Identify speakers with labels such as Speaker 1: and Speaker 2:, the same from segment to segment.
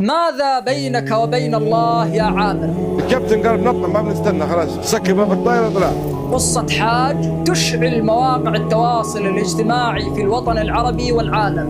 Speaker 1: ماذا بينك وبين الله يا عامر؟
Speaker 2: الكابتن قال بنطلع ما بنستنى خلاص سكر باب الطائرة طلع.
Speaker 1: قصة حاج تشعل مواقع التواصل الاجتماعي في الوطن العربي والعالم.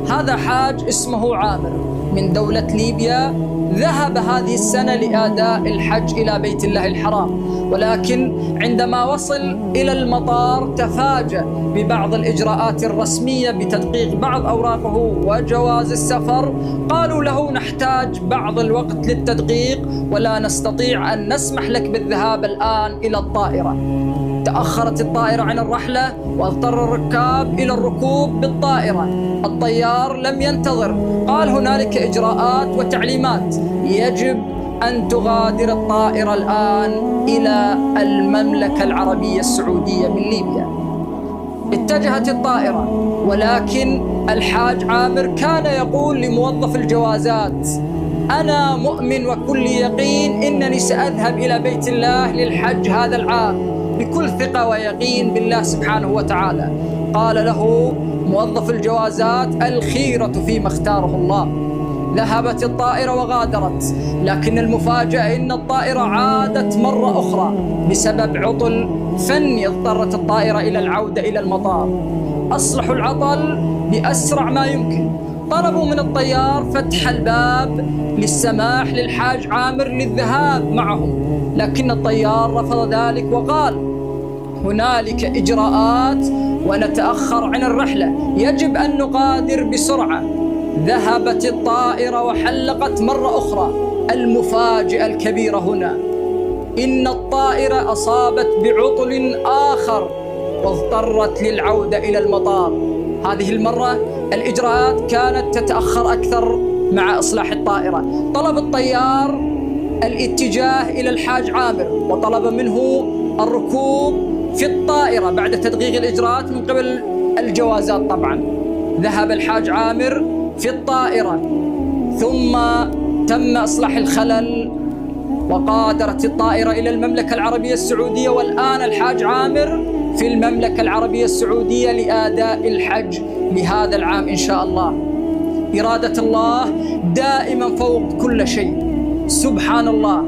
Speaker 1: هذا حاج اسمه عامر من دولة ليبيا، ذهب هذه السنة لأداء الحج إلى بيت الله الحرام، ولكن عندما وصل إلى المطار تفاجأ ببعض الإجراءات الرسمية بتدقيق بعض أوراقه وجواز السفر. قالوا له نحتاج بعض الوقت للتدقيق ولا نستطيع أن نسمح لك بالذهاب الآن إلى الطائرة. تأخرت الطائرة عن الرحلة واضطر الركاب إلى الركوب بالطائرة. الطيار لم ينتظر، قال هنالك إجراءات وتعليمات، يجب أن تغادر الطائرة الآن إلى المملكة العربية السعودية من ليبيا. اتجهت الطائرة، ولكن الحاج عامر كان يقول لموظف الجوازات: أنا مؤمن وكل يقين إنني سأذهب إلى بيت الله للحج هذا العام بكل ثقة ويقين بالله سبحانه وتعالى. قال له موظف الجوازات: الخيرة فيما اختاره الله. ذهبت الطائرة وغادرت، لكن المفاجأة إن الطائرة عادت مرة أخرى بسبب عطل فني. اضطرت الطائرة إلى العودة إلى المطار. أصلحوا العطل بأسرع ما يمكن، طلبوا من الطيار فتح الباب للسماح للحاج عامر للذهاب معهم، لكن الطيار رفض ذلك وقال: هنالك إجراءات ونتأخر عن الرحلة، يجب أن نغادر بسرعة. ذهبت الطائرة وحلقت مرة أخرى. المفاجأة الكبيرة هنا إن الطائرة أصابت بعطل آخر واضطرت للعودة إلى المطار. هذه المرة الإجراءات كانت تتأخر أكثر مع إصلاح الطائرة. طلب الطيار الاتجاه إلى الحاج عامر وطلب منه الركوب في الطائرة بعد تدقيق الإجراءات من قبل الجوازات. طبعا ذهب الحاج عامر في الطائرة، ثم تم إصلاح الخلل وغادرت الطائرة إلى المملكة العربية السعودية، والآن الحاج عامر في المملكة العربية السعودية لأداء الحج لهذا العام إن شاء الله. إرادة الله دائما فوق كل شيء، سبحان الله.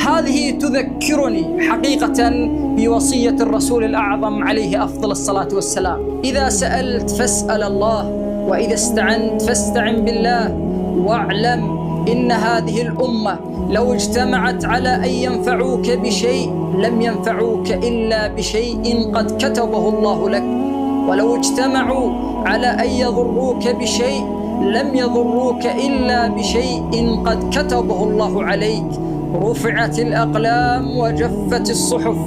Speaker 1: هذه تذكرني حقيقة بوصية الرسول الأعظم عليه أفضل الصلاة والسلام: إذا سألت فاسأل الله، وإذا استعنت فاستعن بالله، واعلم إن هذه الأمة لو اجتمعت على أن ينفعوك بشيء لم ينفعوك إلا بشيء قد كتبه الله لك، ولو اجتمعوا على أن يضروك بشيء لم يضروك إلا بشيء قد كتبه الله عليك. رفعت الأقلام وجفت الصحف